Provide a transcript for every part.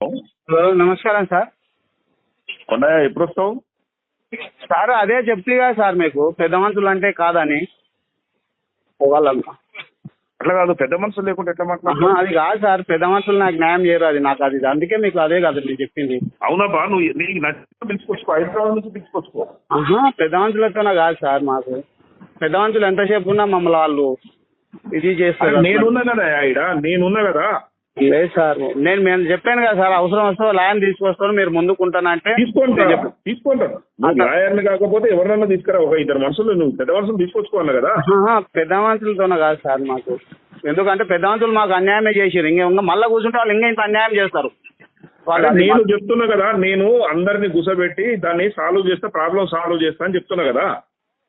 Hello నమస్కారం sir. Kondaiah ఎప్పుడు వస్తావు? సార్ అదే చెప్తే కదా సార్ మీకు పెద్ద మనుషులు అంటే కాదని వాళ్ళ అట్లా కాదు, పెద్ద మనుషులు లేకుండా ఎట్లా మాట్లాడుతున్నావు? అది కాదు సార్, పెద్ద మనుషులు నాకు న్యాయం చేయరు, అది నాకు అది అందుకే మీకు అదే కదా నేను చెప్పింది. అవునబ్బా, నువ్వు నీకు నచ్చిన పిలుచుకొచ్చుకో, హైదరాబాద్ నుంచి పిలుచుకొచ్చుకో. పెద్ద మనుషులతోనే కాదు సార్, మాకు పెద్ద మనుషులు ఎంతసేపు ఉన్నా మమ్మల్ని వాళ్ళు ఇది చేస్తారు. నేనున్నా కదా ఈడ, నేనున్నా కదా. లేదు సార్, మేము చెప్పాను కదా సార్, అవసరం వస్తే లాయన్ తీసుకొస్తాను, మీరు ముందుకుంటానంటే తీసుకుంటాను. లాయర్ని కాకపోతే ఎవరినన్నా తీసుకురా, ఒక ఇద్దరు మనుషులు, నువ్వు పెద్ద మనుషులు తీసుకొచ్చుకోవాలి కదా. పెద్ద మనుషులతోనే కాదు సార్ మాకు, ఎందుకంటే పెద్ద మనుషులు మాకు అన్యాయమే చేసారు. ఇంకా మళ్ళీ కూర్చుంటే వాళ్ళు ఇంకా ఇంత అన్యాయం చేస్తారు. నేను చెప్తున్నా కదా, నేను అందరినీ కూర్చోబెట్టి దాన్ని సాల్వ్ చేస్తా, ప్రాబ్లం సాల్వ్ చేస్తా అని చెప్తున్నా కదా.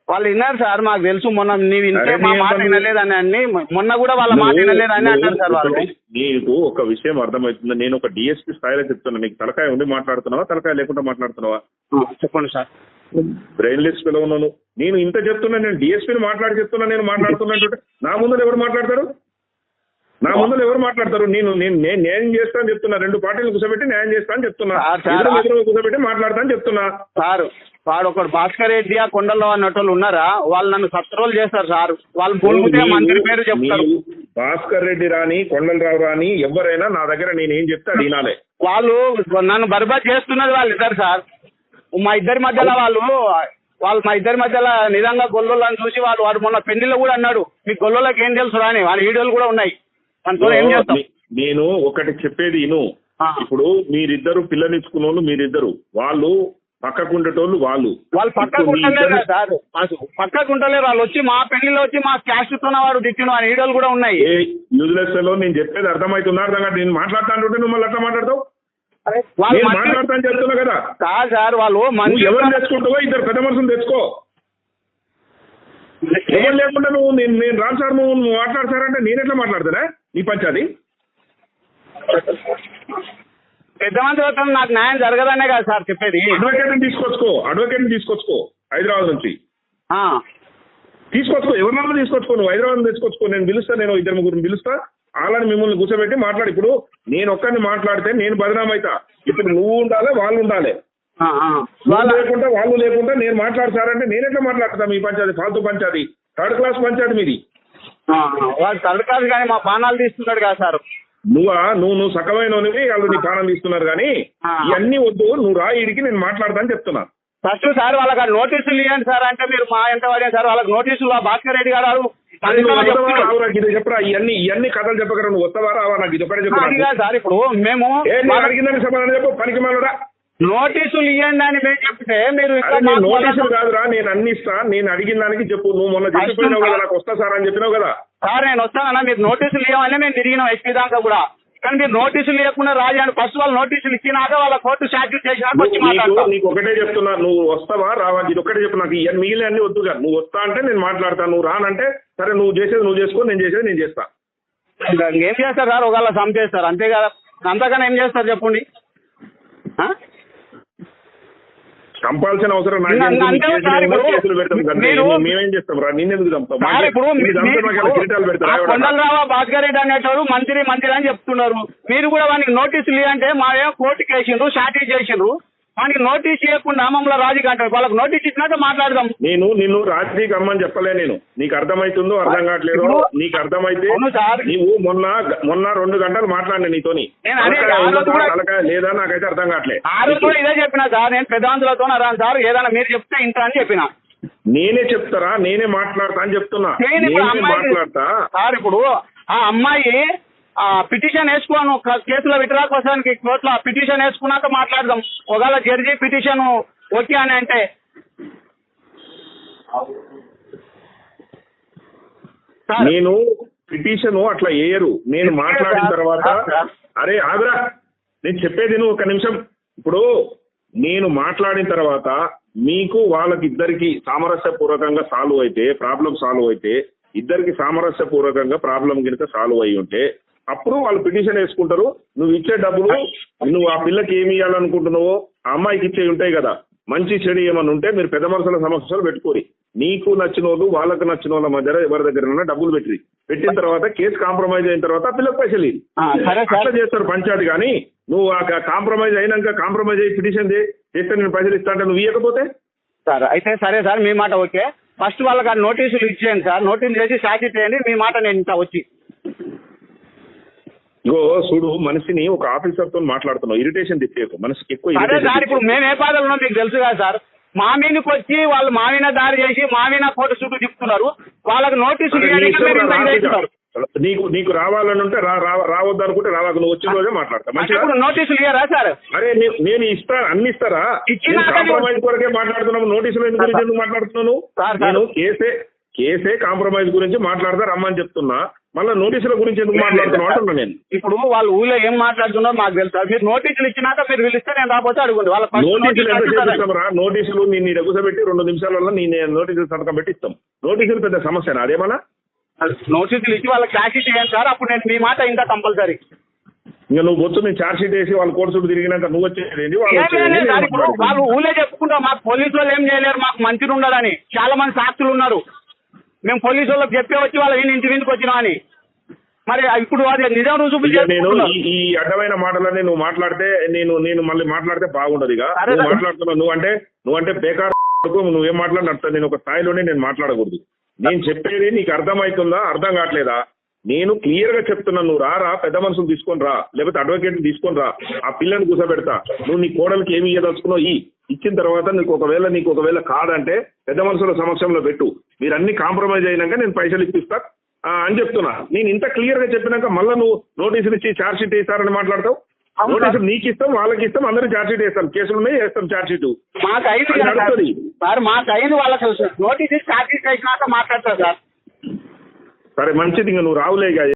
వాళ్ళు విన్నారు సార్, మాకు తెలుసు. మొన్న నీవు ఇంటే మా మాట వినలేదని అన్ని, మొన్న కూడా వాళ్ళ మాట వినలేదని అంటారు సార్ వాళ్ళు. నీకు ఒక విషయం అర్థమవుతుంది, నేను ఒక డిఎస్పీ స్థాయిలో చెప్తున్నా. నీకు తలకాయ ఉండి మాట్లాడుతున్నావా, తలకాయ లేకుండా మాట్లాడుతున్నావా? చెప్పండి సార్. బ్రెయిన్లెస్ పిల్లలు ఉన్నాను నేను, ఇంత చెప్తున్నా. నేను డిఎస్పీని మాట్లాడి చెప్తున్నా, నేను మాట్లాడుతున్నట్టు నా ముందు ఎవరు మాట్లాడతారు? నా ముందు ఎవరు మాట్లాడతారు? నేను న్యాయం చేస్తా అని చెప్తున్నా. రెండు పార్టీలు కూర్చోబెట్టి న్యాయం చేస్తా అని చెప్తున్నా. కూర్చోబెట్టి మాట్లాడతా అని చెప్తున్నా. సార్ వాడు ఒకడు భాస్కర్ రెడ్డి ఆ కొండల్లో అన్నట్టు ఉన్నారా, వాళ్ళు నన్ను సత్రోలు చేస్తారు సార్. వాళ్ళు భూమితే మంత్రి పేరు చెప్తారు. భాస్కర్ రెడ్డి రాని, కొండలరావు రాని, ఎవరైనా నా దగ్గర నేనేం చెప్తే అది వినాలే. వాళ్ళు నన్ను బర్బాద్ చేస్తున్నది వాళ్ళు ఇద్దరు సార్. మా ఇద్దరి మధ్యలో వాళ్ళు మా ఇద్దరి మధ్యలో నిజంగా గొల్లోళ్ళని చూసి వాడు మొన్న పెళ్లిలో కూడా అన్నాడు, మీ గొల్లోళ్ళకి ఏం తెలుసు అని. వాళ్ళ వీడియోలు కూడా ఉన్నాయి. నేను ఒకటి చెప్పేది విను. ఇప్పుడు మీరిద్దరు పిల్లనిచ్చుకున్న వాళ్ళు మీరిద్దరు, వాళ్ళు పక్కకుండేటోళ్ళు వాళ్ళు పక్కకుంటలేరు సార్, పక్కకుంటలేరు. వాళ్ళు వచ్చి మా పెళ్లిలో వచ్చి మా క్యాస్ట్ తో వాడు దిక్కిన వాళ్ళ వీడియోలు కూడా ఉన్నాయి. యూజ్లెస్ లో నేను చెప్పేది అర్థమవుతుందా? అర్థం కాదు. నేను మాట్లాడుతుంటే నువ్వు మళ్ళీ అట్లా మాట్లాడతావు. మాట్లాడతాను చెప్తున్నా కదా సార్. వాళ్ళు ఎవరు తెచ్చుకుంటావో ఇద్దరు పెద్ద మనుషులు తెచ్చుకో. ఎవరు లేకుండా నువ్వు నేను రాను సార్, నువ్వు మాట్లాడతారంటే నేను ఎట్లా మాట్లాడతానా? నీ పంచాది పెద్ద మంత్రులతో నాకు న్యాయం జరగదనే కదా సార్ చెప్పేది. అడ్వకేట్ని తీసుకొచ్చుకో హైదరాబాద్ నుంచి తీసుకొచ్చుకో. ఎవరినన్నా తీసుకొచ్చుకో, నువ్వు హైదరాబాద్ తెచ్చుకొచ్చుకో. నేను పిలుస్తా, నేను ఇద్దరు ముగ్గురిని పిలుస్తా. వాళ్ళని మిమ్మల్ని కూర్చోబెట్టి మాట్లాడి. ఇప్పుడు నేను ఒక్కరిని మాట్లాడితే నేను బదనాం అవుతా. ఇప్పుడు నువ్వు ఉండాలి, వాళ్ళు ఉండాలి. వాళ్ళు లేకుండా నేను మాట్లాడతారంటే నేను ఎట్లా మాట్లాడతా? మీ పంచాయతీ ఫాల్తూ పంచాయతీ, థర్డ్ క్లాస్ పంచాయతీ మీది. వాళ్ళు థర్డ్ క్లాస్ కానీ మా పానాలు తీస్తున్నాడు కదా సార్. నువ్వు సకమైనవి వాళ్ళు నీ ప్రాణం తీస్తున్నారు కానీ ఇవన్నీ వద్దు, నువ్వు రా ఈడికి, నేను మాట్లాడతా అని చెప్తున్నా. ఫస్ట్ సార్ వాళ్ళకి నోటీసులు ఇవ్వండి సార్ అంటే మీరు మా ఎంత పడే సార్ వాళ్ళకి నోటీసులు. భాస్కర్ రెడ్డి గారు చెప్పరా, ఇవన్నీ కథలు చెప్పగలరు. నువ్వు వస్తావా రావా? నాకు ఇది ఒకటే చెప్పరా సార్. ఇప్పుడు మేము అడిగిందని సమాధానం చెప్పు. పనికి మనరా నోటీసులు ఇవ్వండి అని మేము చెప్తే మీరు నోటీసులు కాదురా, నేను అన్ని ఇస్తా. నేను అడిగిన దానికి చెప్పు. నువ్వు మొన్న చెప్పిపోయినావు కదా, నాకు వస్తా సార్ అని చెప్పినావు కదా. సార్ నేను వస్తానన్నా, మీరు నోటీసులు ఇవ్వమని మేము తిరిగినాం ఎస్పీ దాకా కూడా. కానీ మీరు నోటీసులు ఇవ్వకుండా రాజాను ఫస్ట్ వాళ్ళు నోటీసులు ఇచ్చినాక వాళ్ళ కోర్టు షాట్యూ చేసినాక వచ్చి మాట్లాడతాను. నీకు ఒకటే చెప్తున్నా, నువ్వు వస్తావా రావా? ఇది ఒకటే చెప్పు. నాకు మిగిలిన అన్ని వద్దుగా. నువ్వు వస్తా అంటే నేను మాట్లాడతాను, నువ్వు రానంటే సరే నువ్వు చేసేది నువ్వు చేసుకో, నేను చేసేది నేను చేస్తా. ఏం చేస్తారు సార్? ఒకవేళ చంపేస్తారు అంతే కదా, అంతకన్నా ఏం చేస్తారు చెప్పండి? చంపాల్సిన అవసరం మేమేం చేస్తాం రా? నిన్నెందుకు చంపుతాం? కొండలరావు భాస్కర్ రెడ్డి అనేటోడు మంత్రి అని చెప్తున్నారు. మీరు కూడా వానికి నోటీసులు ఇవ్వంటే మా ఏమో కోర్టుకి వేసిండ్రు, షార్టీ చేసిండ్రు. వానికి నోటీస్ ఇవ్వకుండా మమ్మల్ని రాజీకి అంటారు. వాళ్ళకి నోటీస్ ఇచ్చినాక మాట్లాడదాం. నిన్ను రాజీకి అమ్మని చెప్పలే నేను. నీకు అర్థమవుతుందో అర్థం కావట్లేదు. నీకు అర్థమైతే నీవు మొన్న 2 గంటలు మాట్లాడినా నీతోని లేదా నాకైతే అర్థం కావట్లేదు. ఆ రోజు కూడా ఇదే చెప్పినా సార్, నేను పెద్దవంతులతో రాను సార్, ఏదైనా మీరు చెప్తే ఇంత అని చెప్పిన. నేనే చెప్తారా? నేనే మాట్లాడతా అని చెప్తున్నా. మాట్లాడతా సార్. ఇప్పుడు ఆ అమ్మాయి పిటిషన్ వేసుకోను కేసులో విత్డ్రా కోసానికి కోర్టులో పిటిషన్ వేసుకున్నాక మాట్లాడదాం. ఒకవేళ జడ్జి పిటిషన్ ఓకే అని అంటే నేను పిటిషన్ అట్లా వేయరు. నేను మాట్లాడిన తర్వాత అరే ఆగురా, నేను చెప్పేది నువ్వు ఒక నిమిషం. ఇప్పుడు నేను మాట్లాడిన తర్వాత మీకు వాళ్ళకిద్దరికి సామరస్యపూర్వకంగా సాల్వ్ అయితే, ప్రాబ్లం సాల్వ్ అయితే, ఇద్దరికి సామరస్యపూర్వకంగా ప్రాబ్లం కనుక సాల్వ్ అయి ఉంటే అప్పుడు వాళ్ళు పిటిషన్ వేసుకుంటారు. నువ్వు ఇచ్చే డబ్బులు నువ్వు ఆ పిల్లకి ఏమి ఇవ్వాలనుకుంటున్నావో ఆ అమ్మాయికి ఇచ్చే ఉంటాయి కదా. మంచి చెడు ఏమన్నా ఉంటే మీరు పెద్ద మనుషుల సమస్యలు పెట్టుకోరి. నీకు నచ్చిన వాళ్ళు వాళ్ళకు నచ్చిన వాళ్ళ మధ్య ఎవరి దగ్గర డబ్బులు పెట్టిన తర్వాత కేసు కాంప్రమైజ్ అయిన తర్వాత ఆ పిల్లలకు పైసలు ఇవ్వు. సరే అట్లా సార్. చేస్తారు పంచాయతీ. కానీ నువ్వు ఆ కాంప్రమైజ్ అయినాక కాంప్రమైజ్ అయ్యి పిటిషన్ చేస్తే నేను పైసలు ఇస్తా అంటే నువ్వు ఇవ్వకపోతే సార్ అయితే సరే సార్, మీ మాట ఓకే. ఫస్ట్ వాళ్ళకి ఆ నోటీసులు ఇచ్చేయండి సార్, నోటీసులు చేసి సాక్షి చేయండి, మీ మాట నేను ఇంత వచ్చి. ఇగో చూడు, మనిషిని ఒక ఆఫీసర్ తో మాట్లాడుతున్నావు, ఇరిటేషన్ తిప్పేకు, మనసుకి ఎక్కువ సరే irritation సార్, ఇప్పుడు మేము ఏ బాధలు ఉన్నాం మీకు తెలుసు కదా సార్. మా మీదకి వచ్చి వాళ్ళు మా మీద దాడి చేసి మా మీద కోర్టు చుట్టూ తిప్పుతున్నారు. వాళ్ళకి నోటీసులు అరే, నీ ఇవ్వడానికి ఇష్టం మీరు ఇంత రా, ఇది చేస్తున్నారు. నీకు రావాలని ఉంటే రావద్దు అనుకుంటే రావాక నువ్వు వచ్చిన రోజే మాట్లాడతా అంటే మంచిగా. ఇప్పుడు నోటీసులు ఇయ్యరా సార్? అరే నేను ఇస్తా, అన్ని ఇస్తారా? ఇచ్చినా కాంప్రమైజ్ కొరకే మాట్లాడుతున్నాము, నోటీసులు ఎందుకు మాట్లాడుతున్నాను? సార్, నేను కేసే కాంప్రమైజ్ గురించి మాట్లాడతా రమ్మని చెప్తున్నా, మళ్ళీ నోటీసుల గురించి ఎందుకు మాట్లాడుతున్నావు అంటున్నా నేను. ఇప్పుడు వాళ్ళు ఊళ్ళో ఏం మాట్లాడుతున్నారో మాకు తెలుసు సార్. మీరు నోటీసులు ఇచ్చినాక మీరు పిలిస్తే నేను రాకపోతే అడుగుండి. వాళ్ళ నోటీసులు ఎంత చేపిస్తాం రా? నోటీసులు నీ దగ్గర 2 నిమిషాలలో నీ నోటీసులు సంతకం పెట్టి ఇస్తాం. నోటీసులు పెద్ద సమస్యనా అదేమన్నా? నోటీసులు ఇచ్చి వాళ్ళకి క్యాష్ చేయండి సార్, అప్పుడు నేను మీ మాట ఇంకా కంపల్సరీ. ఇంకా నువ్వు వచ్చి నేను ఛార్జ్ షీట్ వేసి వాళ్ళ కోర్టు చుట్టూ తిరిగినాక నువ్వు వచ్చేది ఇప్పుడు వాళ్ళు ఊళ్ళో చెప్పుకుంటాం మాకు పోలీసు వాళ్ళు ఏం చేయలేరు, మాకు మంచిగా ఉండదని. చాలా మంది సాక్షులు ఉన్నారు. మేము పోలీసు వాళ్ళకి చెప్పే వచ్చి వాళ్ళ ఇంటి విందుకు వచ్చినామని. మరి ఇప్పుడు అది నిజం రుజువు నేను ఈ అడ్డమైన మాటలన్నీ నువ్వు మాట్లాడితే నేను మళ్ళీ మాట్లాడితే బాగుండదు. ఇక నువ్వు మాట్లాడుతున్నావు, నువ్వంటే బేకార్, నువ్వేం మాట్లాడినట్టు నేను ఒక స్థాయిలోనే నేను మాట్లాడకూడదు. నేను చెప్పేది నీకు అర్థమవుతుందా, అర్థం కావట్లేదా? నేను క్లియర్ గా చెప్తున్నా, నువ్వు రా, పెద్ద మనుషులు తీసుకొని రా, లేకపోతే అడ్వకేట్ తీసుకొని రా, ఆ పిల్లని కూర్చోబెడతా. నువ్వు నీ కోడలికి ఏమి ఇయ్యదలుచుకున్నావు ఇచ్చిన తర్వాత నీకు ఒకవేళ కాదంటే పెద్ద మనుషుల సమక్షంలో పెట్టు. మీరు అన్ని కాంప్రమైజ్ అయినాక నేను పైసలు ఇప్పిస్తా అని చెప్తున్నా. నేను ఇంత క్లియర్ గా చెప్పినాక మళ్ళీ నువ్వు నోటీసులు ఇచ్చి ఛార్జ్ షీట్ వేస్తారని మాట్లాడతావు. నోటీసులు నీకు ఇస్తాం, వాళ్ళకి ఇస్తాం, అందరూ ఛార్జ్ షీట్ వేస్తాం, కేసులు ఉన్నాయి వేస్తాం ఛార్జ్ షీట్. మాకు అయింది సార్, మాకు అయింది. వాళ్ళకి నోటీస్ ఛార్జ్ షీట్ వేసినాక మాట్లాడతారు సార్. సరే మంచిది, ఇంకా నువ్వు రావులే.